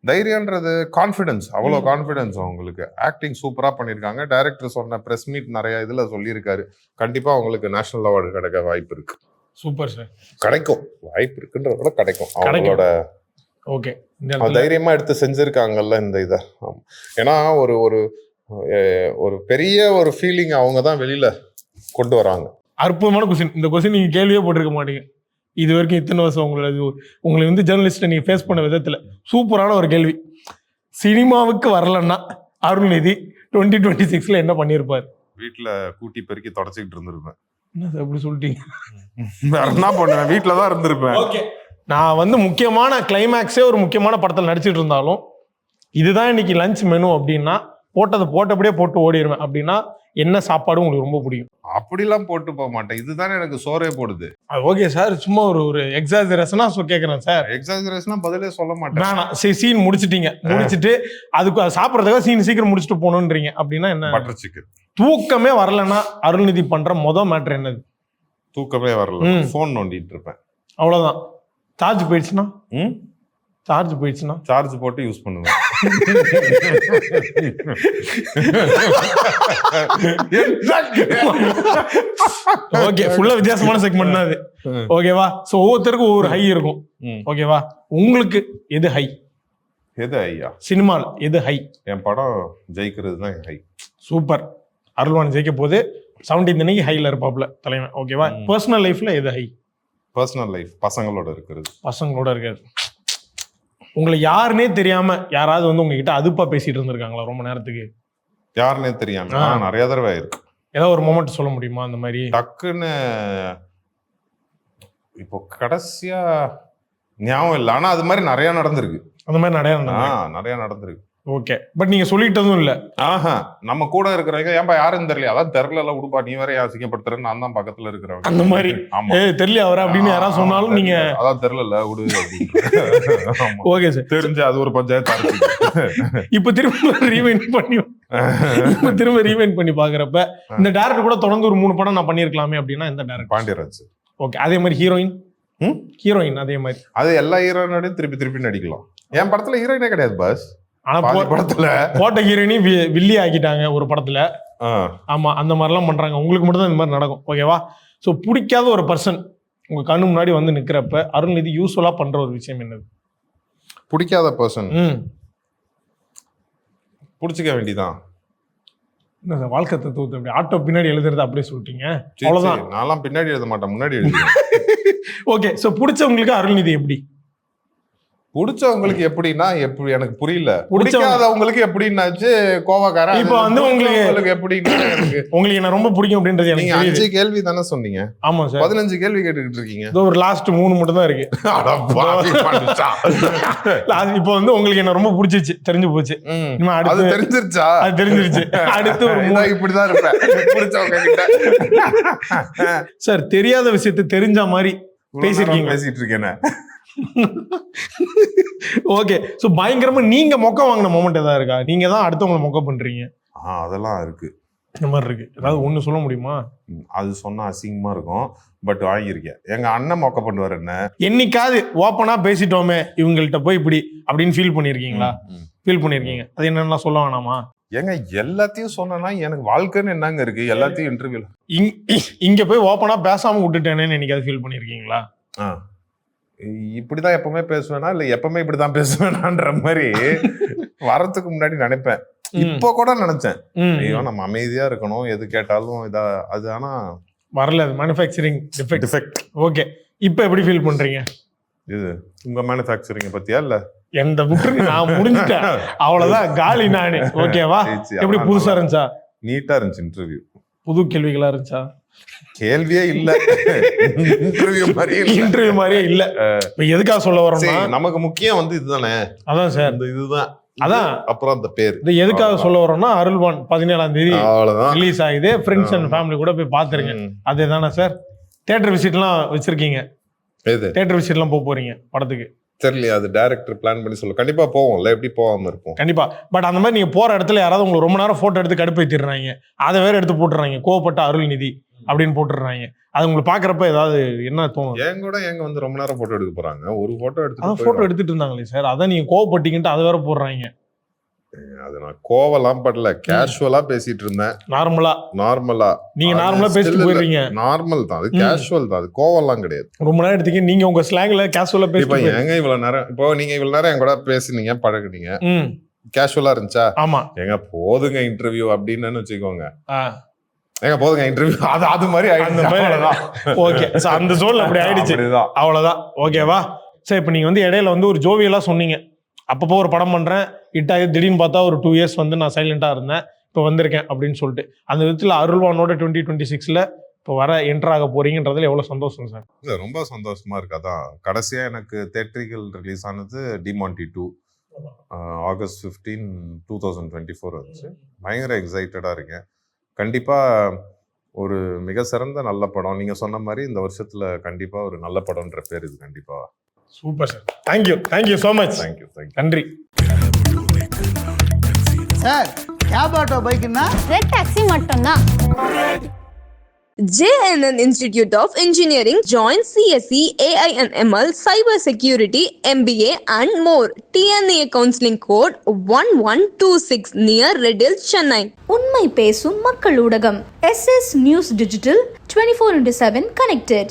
தைரியம்ன்றது கான்ஃபிடன்ஸ், அவ்வளோ கான்ஃபிடன்ஸ் அவங்களுக்கு. ஆக்டிங் சூப்பரா பண்ணியிருக்காங்க. டைரக்டர் சொன்ன பிரஸ் மீட் நிறைய இதுல சொல்லியிருக்காரு. கண்டிப்பா அவங்களுக்கு நேஷனல் அவார்டு கிடைக்க வாய்ப்பு இருக்கு. Super sir. கிடைக்கும், வாய்ப்பு இருக்குன்றத விட கிடைக்கும். அவங்களோட ஓகே தைரியமா எடுத்து செஞ்சிருக்காங்கல்ல இந்த இதை. ஏன்னா ஒரு ஒரு ஒரு பெரிய ஒரு ஃபீலிங் அவங்க தான் வெளியில கொண்டு வராங்க. அற்புதமான கொஸ்டின். இந்த கொஸ்டின் நீங்க கேள்வியே போட்டிருக்க மாட்டீங்க இது வரைக்கும். இத்தனை வருஷம் உங்களை வந்து ஜேர்னலிஸ்ட்டை நீங்க ஃபேஸ் பண்ண விதத்துல சூப்பரான ஒரு கேள்வி. சினிமாவுக்கு வரலன்னா அருள்நிதி 2026ல என்ன பண்ணியிருப்பார்? வீட்டுல கூட்டி பெருக்கி தொடச்சிக்கிட்டு இருந்திருப்பேன். என்ன சார் அப்படி சொல்லிட்டீங்க? வேற என்ன பண்ணுவேன், வீட்டுல தான் இருந்திருப்பேன். ஓகே, நான் வந்து முக்கியமான கிளைமேக்ஸே ஒரு முக்கியமான படத்தில் நடிச்சிட்டு இருந்தாலும் இதுதான் இன்னைக்கு லஞ்ச் மெனு அப்படின்னா போட்டபடியே போட்டு ஓடிடுவேன். அப்படின்னா என்ன சாப்பாடு உங்களுக்கு ரொம்ப பிடிக்கும்? அப்படிலாம் போட்டு போக மாட்டேன். இதுதானே எனக்கு சோறே போடுது. ஓகே சார், சும்மா ஒரு எக்ஸாஜரேஷனா கேட்குறேன் சார். எக்ஸாஜரேஷனா பதிலே சொல்ல மாட்டேன். வேணாம், சீன் முடிச்சிட்டு அதுக்கு சாப்பிட்றதுக்காக சீன் சீக்கிரம் முடிச்சுட்டு போகணுன்றீங்க. அப்படின்னா என்ன? Butter chicken. தூக்கமே வரலன்னா அருள்நிதி பண்ற மேட்டர் என்னது? தூக்கமே வரல, போன் நோண்டிட்டு இருப்பேன். அவ்வளவுதான். சார்ஜ் போயிடுச்சுன்னா சார்ஜ் போட்டு யூஸ் பண்ணுவேன். ஓகே, ஃபுல்லா வித்தியாசமான செக்மெண்ட் தான் அது. ஓகேவா? சோ ஒவ்வொருத்தருக்கும் ஒவ்வொரு ஹை இருக்கும். ஓகேவா? உங்களுக்கு எது ஹை? எது ஐயா? சினிமால எது ஹை? என் படம் ஜெயிக்கிறது தான் ஹை. சூப்பர். அருள்வான் ஜெயிக்க போது 17 அன்னைக்கு ஹைல இருப்பாப்ல தலைவன். ஓகேவா? பர்சனல் லைஃப்ல எது ஹை? பர்சனல் லைஃப் பசங்களோட இருக்கிறது. உங்களை யாருன்னே தெரியாம யாராவது வந்து உங்ககிட்ட அதுப்பா பேசிட்டு இருந்திருக்காங்களா ரொம்ப நேரத்துக்கு? யாருன்னே தெரியாம நிறைய தடவை இருக்கு. ஏதாவது ஒரு மொமெண்ட் சொல்ல முடியுமா அந்த மாதிரி? டக்குன்னு இப்போ கடைசியா ஞாபகம் இல்லை, ஆனா அது மாதிரி நிறைய நடந்திருக்கு. அந்த மாதிரி நிறைய நடந்திருக்கு. ஓகே, பட் நீங்க சொல்லிட்டதும் இல்ல. நம்ம கூட இருக்கிறவங்க ஏன்பா யாருன்னு தெரியல, அதான் தெரியல எல்லாம் உடுப்பா, நீ வேற அசிங்கப்படுத்துறேன்னு நான் தான் பக்கத்துல இருக்கிறவங்க அந்த மாதிரி. தெரியல அவரை அப்படின்னு யாராவது சொன்னாலும் நீங்க அதான் தெரியல விடு. ஓகே சார், தெரிஞ்சு அது ஒரு பஞ்சாயத்து. இப்ப திரும்ப ரீவைண்ட் பண்ணி பாக்குறப்ப இந்த டைரக்டர் கூட தொடர்ந்து ஒரு 3 படம் நான் பண்ணிருக்கலாமே அப்படின்னா எந்த டைரக்டர்? பாண்டியராஜ். ஓகே, அதே மாதிரி ஹீரோயின் அதே மாதிரி அது எல்லா ஹீரோயினோடையும் திருப்பி நடிக்கலாம். என் படத்துல ஹீரோயினே கிடையாது பாஸ். ஆனா படத்துல போட்ட ஹீரோயினி வில்லி ஆக்கிட்டாங்க ஒரு படத்துல. ஆமா, அந்த மாதிரிலாம் பண்றாங்க. உங்களுக்கு மட்டும் தான் இந்த மாதிரி நடக்கும். ஓகேவா? ஸோ பிடிக்காத ஒரு பர்சன் உங்க கண்ணு முன்னாடி வந்து நிக்கிறப்ப அருள்நிதி யூஸ்வலா பண்ற ஒரு விஷயம் என்னது? பிடிக்காத பர்சன் பிடிச்சிக்க வேண்டியதான். வாழ்க்கை தத்துவத்தை அப்படி ஆட்டோ பின்னாடி எழுதுறது அப்படியே சொல்லிட்டீங்க. அவ்வளவுதான். நான்லாம் பின்னாடி எழுத மாட்டேன், முன்னாடி எழுதுவேன். ஓகே, ஸோ பிடிச்சவங்களுக்கு அருள்நிதி எப்படி? பிடிச்சவங்களுக்கு எப்படின்னா எப்படி எனக்கு புரியல. பிடிக்காதவங்களுக்கு எப்படின்னாச்சு கோவக்காரன். இப்போ வந்து உங்களுக்கு எப்படின்னா உங்களுக்கு என்ன ரொம்ப பிடிக்கும் அப்படின்றது நீங்க 5 கேள்வி தானே சொன்னீங்க. ஆமா சார், 15 கேள்வி கேட்டுக்கிட்டு இருக்கீங்க. ஒரு லாஸ்ட் 3 மட்டும் தான் இருக்கு. இப்போ வந்து உங்களுக்கு என்ன ரொம்ப பிடிச்சிச்சு, தெரிஞ்சு போச்சு. அது தெரிஞ்சிருச்சா? அது தெரிஞ்சிருச்சு. அடுத்து ஒரு இப்படிதான் இருப்பேன் பிடிச்சவங்க கிட்ட. சார், தெரியாத விஷயத்தை தெரிஞ்ச மாதிரி பேசிட்டு இருக்கேன். ஓகே, சோ பயங்கரமா நீங்க மொக்க வாங்கின மொமெண்ட் ஏதாவது இருக்கா? நீங்க தான் அடுத்தவங்களை மொக்க பண்றீங்க. அதெல்லாம் இருக்கு. இந்த மாதிரி இருக்கு. ஏதாவது ஒண்ணு சொல்ல முடியுமா? அது சொன்னா அசிங்கமா இருக்கும், பட் வாங்கியிருக்கேன். எங்க அண்ணன் மொக்க பண்ணுவார் என்ன, என்னைக்காவது ஓப்பனா பேசிட்டோமே இவங்கள்ட்ட போய் இப்படி அப்படின்னு ஃபீல் பண்ணிருக்கீங்களா? ஃபீல் பண்ணிருக்கீங்க. அது என்னன்னா சொல்ல வேணாமா? ஏங்க எல்லாத்தையும் சொன்னா எனக்கு வாழ்க்கைன்னு என்னங்க இருக்கு, எல்லாத்தையும் இன்டர்வியூல இங்க போய் ஓப்பனா பேசாம விட்டுட்டேனேன்னு என்னைக்காவது ஃபீல் பண்ணிருக்கீங்களா? இப்படிதான் எப்பவுமே பேசுவேனா இல்ல எப்பவுமே இப்படிதான் பேசுவேனான்ற மாதிரி வரதுக்கு முன்னாடி நினைப்பேன். இப்போ கூட நினைச்சேன், ஐயோ நம்ம அமைதியா இருக்கணும், எது கேட்டாலும் இதா அது. ஆனா வரல, அது மேனுஃபேக்சரிங் டிஃபெக்ட். ஓகே, இப்போ எப்படி ஃபீல் பண்றீங்க? இது உங்க மேனுஃபேக்சரிங் பத்தியா இல்ல எந்த விட்டுருக்கு, நான் முடிஞ்சிட்டேன், அவ்வளவுதான், காலி நானு. ஓகேவா? எப்படி புதுசா இருந்துச்சா? நீட்டா இருந்துச்சு இன்டர்வியூ. புது கேள்விகளா இருந்துச்சா? கேள்வியே இல்ல, இன்டர்வியூ மாதிரியே இல்ல. இப்ப எதுக்காக சொல்ல வரோம்னா, நமக்கு முக்கியம் வந்து இதுதானே. அதான் சார், இதுதான். அதான் அப்புறம் அந்த பேர் இது எதுக்காக சொல்ல வரோம்னா, அருள்வான் 17ஆம் தேதி அவ்வளவுதான் ரிலீஸ் ஆகுது. ஃப்ரெண்ட்ஸ் அண்ட் ஃபேமிலி கூட போய் பாத்துருங்க. அதுதானே சார்? தியேட்டர் விசிட்லாம் வச்சிருக்கீங்க? தியேட்டர் விசிட்லாம் போறீங்க படத்துக்கு? தெரியல, அது டைரக்டர் பிளான் பண்ணி சொல்ல. கண்டிப்பா போவோம்ல, எப்படி போகாம இருப்போம்? கண்டிப்பா. பட் அந்த மாதிரி நீங்க போற இடத்துல யாராவது உங்களுக்கு ரொம்ப நேரம் போட்டோ எடுத்து கடுப்பேத்திடுறாங்க, அதை வேற எடுத்து போட்டுறாங்க, கோவப்பட்ட அருள்நிதி அப்படின்னு போட்டுடுறாங்க. அது உங்களுக்கு பாக்குறப்ப ஏதாவது என்ன தோணும்? என் கூட எங்க வந்து ரொம்ப நேரம் போட்டோ எடுக்க போறாங்க, ஒரு போட்டோ எடுத்து போட்டோ எடுத்துட்டு இருந்தாங்களே சார், அதான் நீங்க கோவப்பட்டீங்கன்ட்டு அதை வேற போடுறாங்க. அது நான் கோவலாம் படல, கேஷுவலா பேசிட்டு இருந்தேன். நார்மலா நீங்க நார்மலா பேசிட்டு போயிடுறீங்க. நார்மல் தான், அது கேஷுவல் தான், அது கோவலாம் கிடையாது. ரொம்ப நேரம் எடுத்தீங்க நீங்க, உங்க ஸ்லாங்ல கேஷுவலா இப்ப பேசி எங்க இவ்வளவு நேரம், இப்போ நீங்க இவ்வளவு நேரம் என் கூட பேசுனீங்க, பழகுனீங்க, கேஷுவலா இருந்துச்சா? ஆமா. எங்க போதுங்க இன்டர்வியூ அப்படின்னு வச்சுக்கோங்க, எங்க போதுங்க இன்டர்வியூ, அது மாதிரி ஆயிடுச்சு. ஓகே, அந்த ஜோன்ல அப்படி ஆயிடுச்சு, அவ்வளவுதான். ஓகேவா? சரி, இப்ப நீங்க வந்து இடையில வந்து ஒரு ஜோவியலா சொன்னீங்க, அப்பப்போ ஒரு படம் பண்றேன் ஹிட் ஆகி திடீர்னு பார்த்தா ஒரு 2 years வந்து நான் சைலண்டா இருந்தேன், இப்போ வந்திருக்கேன் அப்படின்னு சொல்லிட்டு, அந்த விதத்துல அருள்வானோட 2026ல இப்போ வர என்டர் ஆக போறீங்கன்றதுல எவ்வளவு சந்தோஷம் சார்? ரொம்ப சந்தோஷமா இருக்கு. அதான் கடைசியா எனக்கு தேட்ரிக்கல் ரிலீஸ் ஆனது டிமாண்டி 2 August 15, 2024 வந்துச்சு. பயங்கர எக்ஸைட்டடா இருக்கேன். கண்டிப்பா ஒரு மிக சிறந்த நல்ல படம். நீங்க சொன்ன மாதிரி இந்த வருஷத்துல கண்டிப்பா ஒரு நல்ல படம்ன்ற பேர் இது கண்டிப்பா. Super sir, thank you so much. Thank you. நன்றி சார். கேப் ஆட்டோ பைக்குன்னா ரெட் டாக்ஸி மட்டும்தான். JNN Institute of Engineering. Join CSE, AI and ML, Cyber Security, MBA and more. TNA counseling code 1126 near Red Hills, Chennai. உண்மை பேசும் மக்கள் ஊடகம் SS News Digital 24/7 connected.